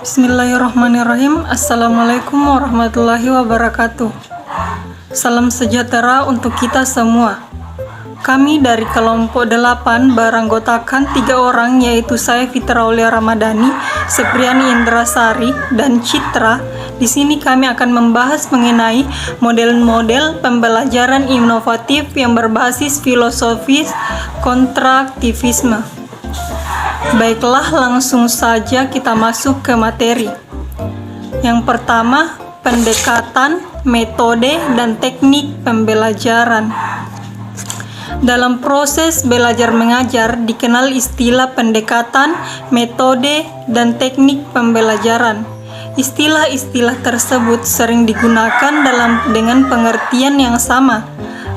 Bismillahirrahmanirrahim. Assalamualaikum warahmatullahi wabarakatuh. Salam sejahtera untuk kita semua. Kami dari kelompok 8 beranggotakan 3 orang, yaitu saya Fitra Aulia Ramadhani, Sepriani Indrasari, dan Citra. Di sini kami akan membahas mengenai model-model pembelajaran inovatif yang berbasis filosofis konstruktivisme. Baiklah, langsung saja kita masuk ke materi. Yang pertama, pendekatan, metode, dan teknik pembelajaran. Dalam proses belajar mengajar dikenal istilah pendekatan, metode, dan teknik pembelajaran. Istilah-istilah tersebut sering digunakan dengan pengertian yang sama.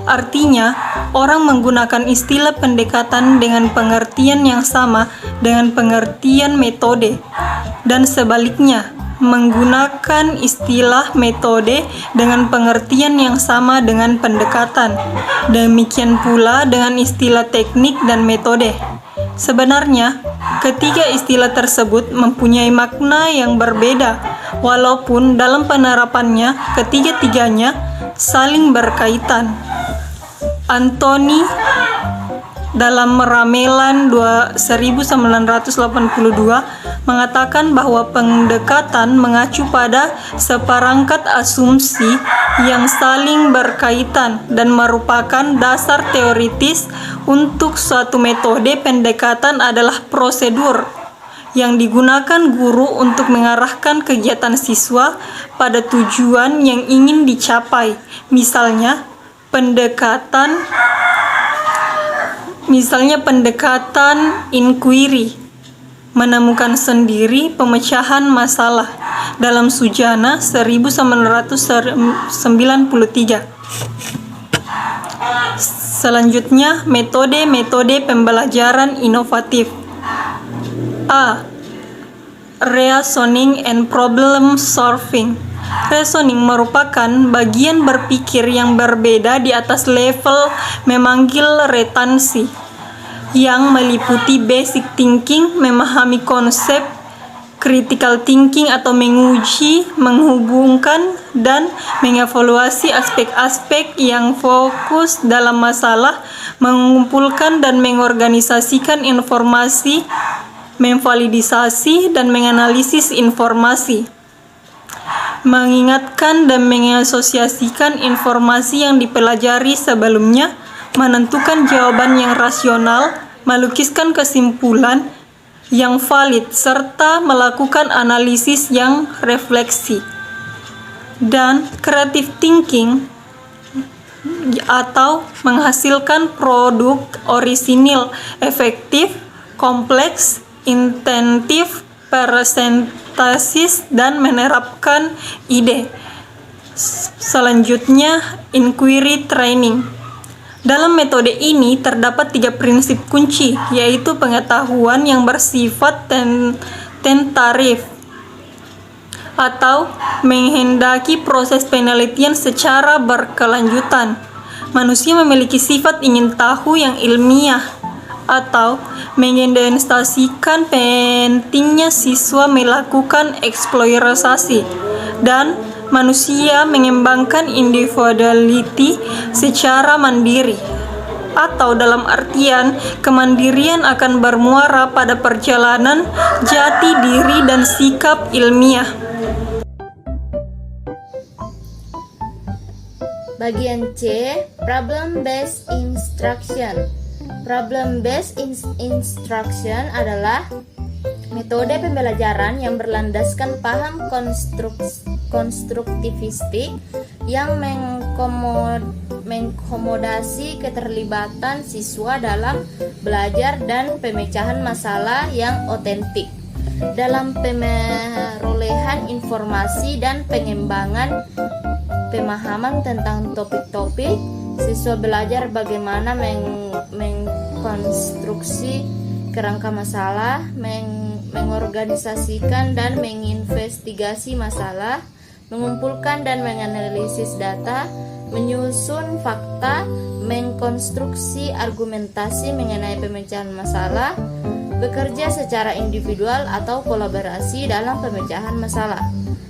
Artinya, orang menggunakan istilah pendekatan dengan pengertian yang sama dengan pengertian metode, dan sebaliknya, menggunakan istilah metode dengan pengertian yang sama dengan pendekatan. Demikian pula dengan istilah teknik dan metode. Sebenarnya, ketiga istilah tersebut mempunyai makna yang berbeda, walaupun dalam penerapannya ketiga-tiganya saling berkaitan. Anthony dalam Ramelan 1982 mengatakan bahwa pendekatan mengacu pada seperangkat asumsi yang saling berkaitan dan merupakan dasar teoritis untuk suatu metode. Pendekatan adalah prosedur yang digunakan guru untuk mengarahkan kegiatan siswa pada tujuan yang ingin dicapai. Misalnya pendekatan inquiry, menemukan sendiri pemecahan masalah, dalam Sujana 1993. Selanjutnya, metode pembelajaran inovatif. A. Reasoning and problem solving. Reasoning merupakan bagian berpikir yang berbeda di atas level memanggil retansi, yang meliputi basic thinking, memahami konsep, critical thinking atau menguji, menghubungkan, dan mengevaluasi aspek-aspek yang fokus dalam masalah, mengumpulkan dan mengorganisasikan informasi, memvalidasi dan menganalisis informasi, mengingatkan dan mengasosiasikan informasi yang dipelajari sebelumnya, menentukan jawaban yang rasional, melukiskan kesimpulan yang valid, serta melakukan analisis yang refleksi. Dan creative thinking atau menghasilkan produk orisinil, efektif, kompleks, intentif, presentasis, dan menerapkan ide. Selanjutnya, inquiry training. Dalam metode ini terdapat 3 prinsip kunci, yaitu pengetahuan yang bersifat tentatif atau menghendaki proses penelitian secara berkelanjutan. Manusia memiliki sifat ingin tahu yang ilmiah, atau menginvestasikan pentingnya siswa melakukan eksplorasi, dan manusia mengembangkan individuality secara mandiri, atau dalam artian kemandirian akan bermuara pada perjalanan jati diri dan sikap ilmiah. Bagian C, problem-based instruction. Problem-based instruction adalah metode pembelajaran yang berlandaskan paham konstruktivistik yang mengakomodasi keterlibatan siswa dalam belajar dan pemecahan masalah yang otentik. Dalam pemerolehan informasi dan pengembangan pemahaman tentang topik-topik, siswa belajar bagaimana mengkonstruksi kerangka masalah, mengorganisasikan dan menginvestigasi masalah, mengumpulkan dan menganalisis data, menyusun fakta, mengkonstruksi argumentasi mengenai pemecahan masalah, bekerja secara individual atau kolaborasi dalam pemecahan masalah.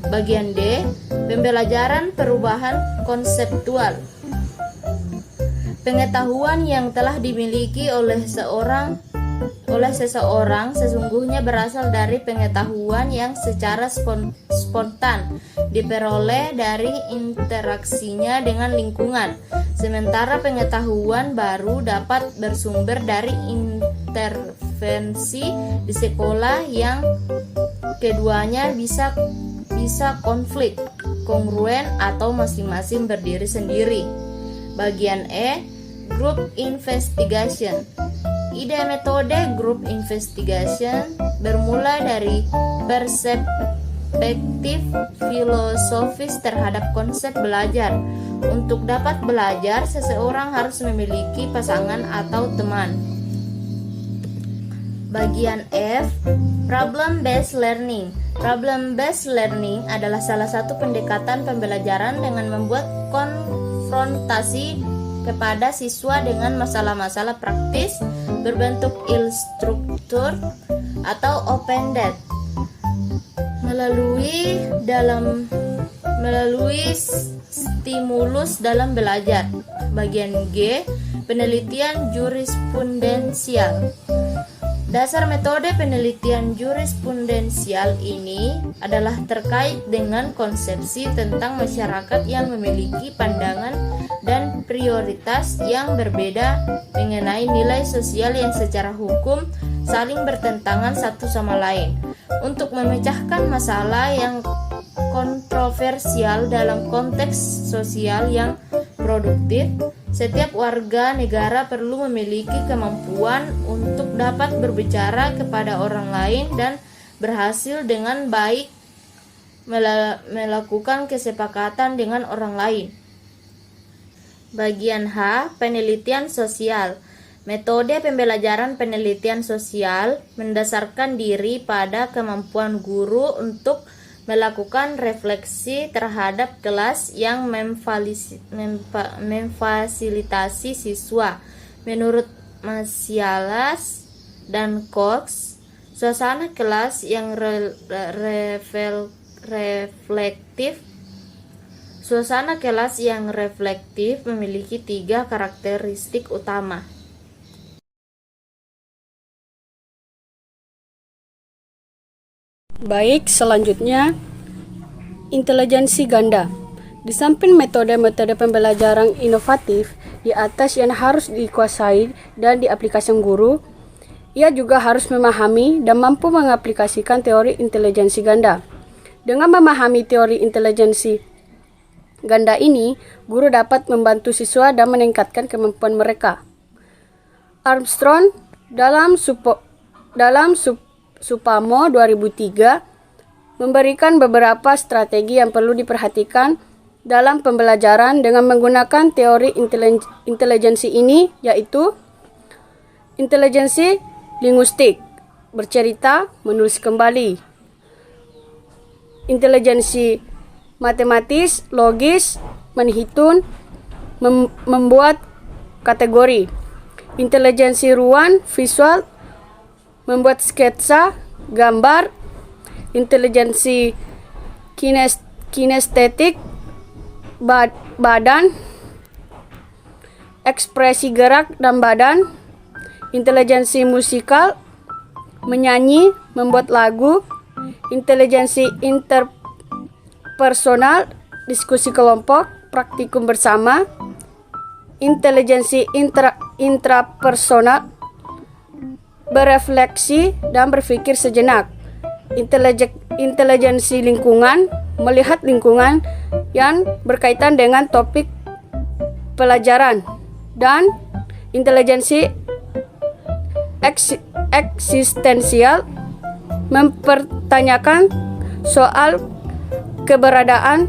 Bagian D, pembelajaran perubahan konseptual. Pengetahuan yang telah dimiliki oleh seseorang sesungguhnya berasal dari pengetahuan yang secara spontan diperoleh dari interaksinya dengan lingkungan. Sementara pengetahuan baru dapat bersumber dari intervensi di sekolah yang keduanya bisa konflik, kongruen atau masing-masing berdiri sendiri. Bagian E, group investigation. Ide metode group investigation bermula dari perspektif filosofis terhadap konsep belajar. Untuk dapat belajar, seseorang harus memiliki pasangan atau teman. Bagian F, problem-based learning. Problem-based learning adalah salah satu pendekatan pembelajaran dengan membuat konfrontasi kepada siswa dengan masalah-masalah praktis berbentuk instruktur atau open-ended melalui stimulus dalam belajar. Bagian G, penelitian jurisprudensial. Dasar metode penelitian jurisprudensial ini adalah terkait dengan konsepsi tentang masyarakat yang memiliki pandangan dan prioritas yang berbeda mengenai nilai sosial yang secara hukum saling bertentangan satu sama lain. Untuk memecahkan masalah yang kontroversial dalam konteks sosial yang produktif, setiap warga negara perlu memiliki kemampuan untuk dapat berbicara kepada orang lain dan berhasil dengan baik melakukan kesepakatan dengan orang lain. Bagian H, penelitian sosial. Metode pembelajaran penelitian sosial mendasarkan diri pada kemampuan guru untuk melakukan refleksi terhadap kelas yang memfasilitasi siswa. Menurut Macialas dan Cox, suasana kelas yang reflektif memiliki 3 karakteristik utama. Baik, selanjutnya intelijensi ganda. Di samping metode-metode pembelajaran inovatif di atas yang harus dikuasai dan diaplikasikan guru, ia juga harus memahami dan mampu mengaplikasikan teori intelijensi ganda. Dengan memahami teori intelijensi ganda ini, guru dapat membantu siswa dan meningkatkan kemampuan mereka. Armstrong dalam Supamo 2003 memberikan beberapa strategi yang perlu diperhatikan dalam pembelajaran dengan menggunakan teori intelijensi ini, yaitu intelijensi linguistik, bercerita, menulis kembali; intelijensi matematis, logis, menghitung, membuat kategori; intelijensi ruang, visual, membuat sketsa, gambar; intelijensi kinestetik, badan, ekspresi gerak dan badan; intelijensi musikal, menyanyi, membuat lagu; intelijensi interpersonal, diskusi kelompok, praktikum bersama; intelijensi intrapersonal, berefleksi dan berpikir sejenak; intelijensi lingkungan, melihat lingkungan yang berkaitan dengan topik pelajaran; dan intelijensi eksistensial, mempertanyakan soal keberadaan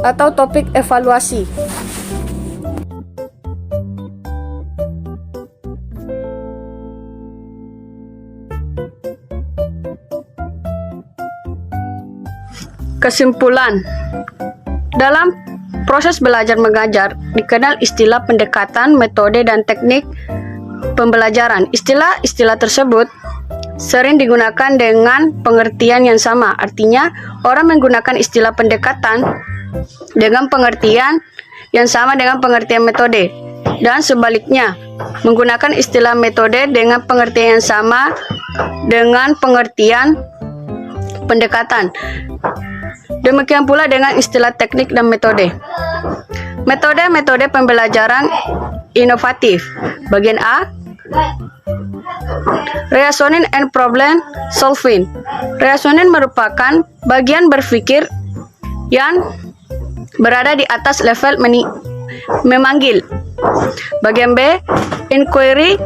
atau topik evaluasi. Kesimpulan, dalam proses belajar mengajar dikenal istilah pendekatan, metode, dan teknik pembelajaran. Istilah-istilah tersebut sering digunakan dengan pengertian yang sama. Artinya, orang menggunakan istilah pendekatan dengan pengertian yang sama dengan pengertian metode. Dan sebaliknya, menggunakan istilah metode dengan pengertian yang sama dengan pengertian pendekatan. Demikian pula dengan istilah teknik dan metode. Metode pembelajaran inovatif. Bagian A, reasoning and problem solving. Reasoning merupakan bagian berpikir yang berada di atas level memanggil. Bagian B, inquiry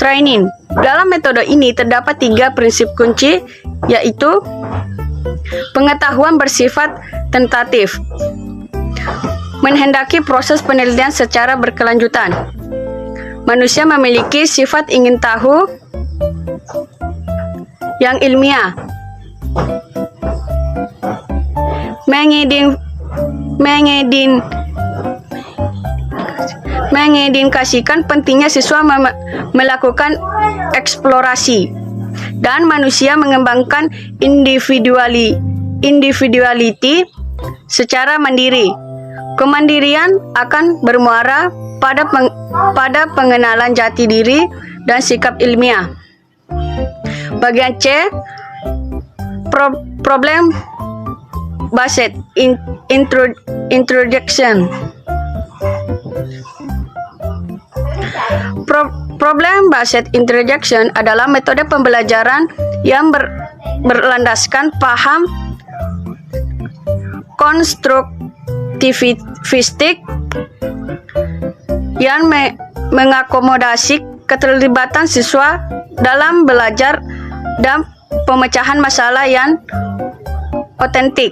training. Dalam metode ini terdapat 3 prinsip kunci, yaitu pengetahuan bersifat tentatif, menghendaki proses penelitian secara berkelanjutan. Manusia memiliki sifat ingin tahu yang ilmiah, mengindikasikan pentingnya siswa melakukan eksplorasi, dan manusia mengembangkan individuality secara mandiri. Kemandirian akan bermuara pada pengenalan jati diri dan sikap ilmiah. Bagian C, problem based introduction. Problem based introduction adalah metode pembelajaran yang berlandaskan paham konstruktivistik yang mengakomodasi keterlibatan siswa dalam belajar dan pemecahan masalah yang otentik.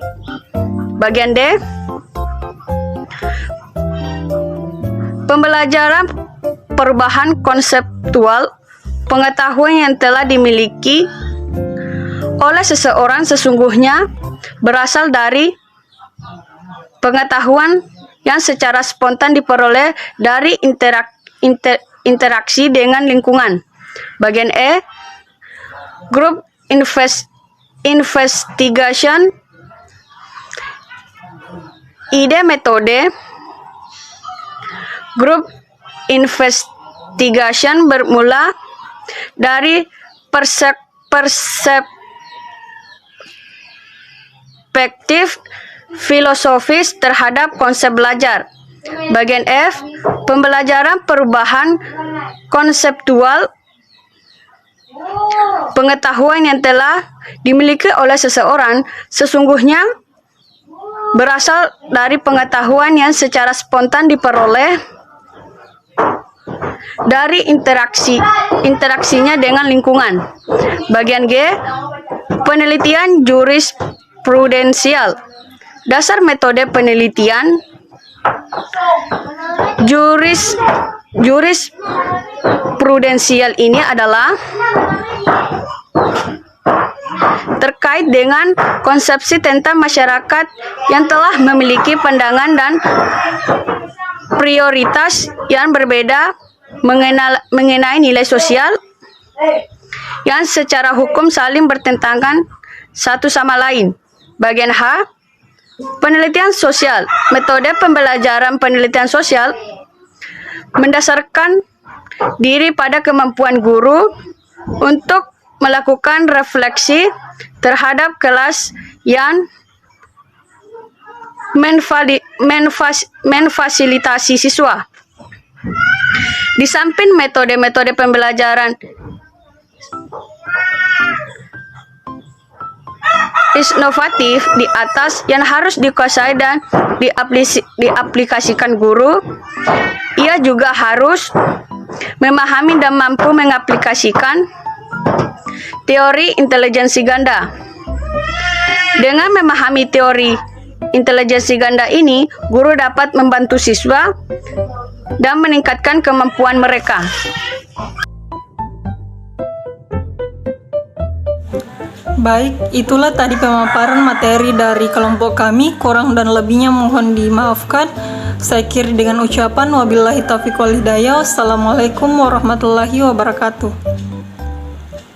Bagian D, pembelajaran perubahan konseptual. Pengetahuan yang telah dimiliki oleh seseorang sesungguhnya berasal dari pengetahuan yang secara spontan diperoleh dari interaksi dengan lingkungan. Bagian E, group investigation. Ide metode group investigation bermula dari perspektif filosofis terhadap konsep belajar. Bagian F, pembelajaran perubahan konseptual. Pengetahuan yang telah dimiliki oleh seseorang sesungguhnya berasal dari pengetahuan yang secara spontan diperoleh dari interaksinya dengan lingkungan. Bagian G, penelitian jurisprudensial. Dasar metode penelitian jurisprudensial ini adalah terkait dengan konsepsi tentang masyarakat yang telah memiliki pandangan dan prioritas yang berbeda mengenai nilai sosial yang secara hukum saling bertentangan satu sama lain. Bagian H, penelitian sosial. Metode pembelajaran penelitian sosial mendasarkan diri pada kemampuan guru untuk melakukan refleksi terhadap kelas yang memfasilitasi siswa. Di samping metode-metode pembelajaran inovatif di atas yang harus dikuasai dan diaplikasikan guru, ia juga harus memahami dan mampu mengaplikasikan teori intelijensi ganda. Dengan memahami teori intelijensi ganda ini, guru dapat membantu siswa dan meningkatkan kemampuan mereka. Baik, itulah tadi pemaparan materi dari kelompok kami. Kurang dan lebihnya mohon dimaafkan. Saya akhiri dengan ucapan wabillahi taufiq wal hidayah. Wassalamualaikum warahmatullahi wabarakatuh.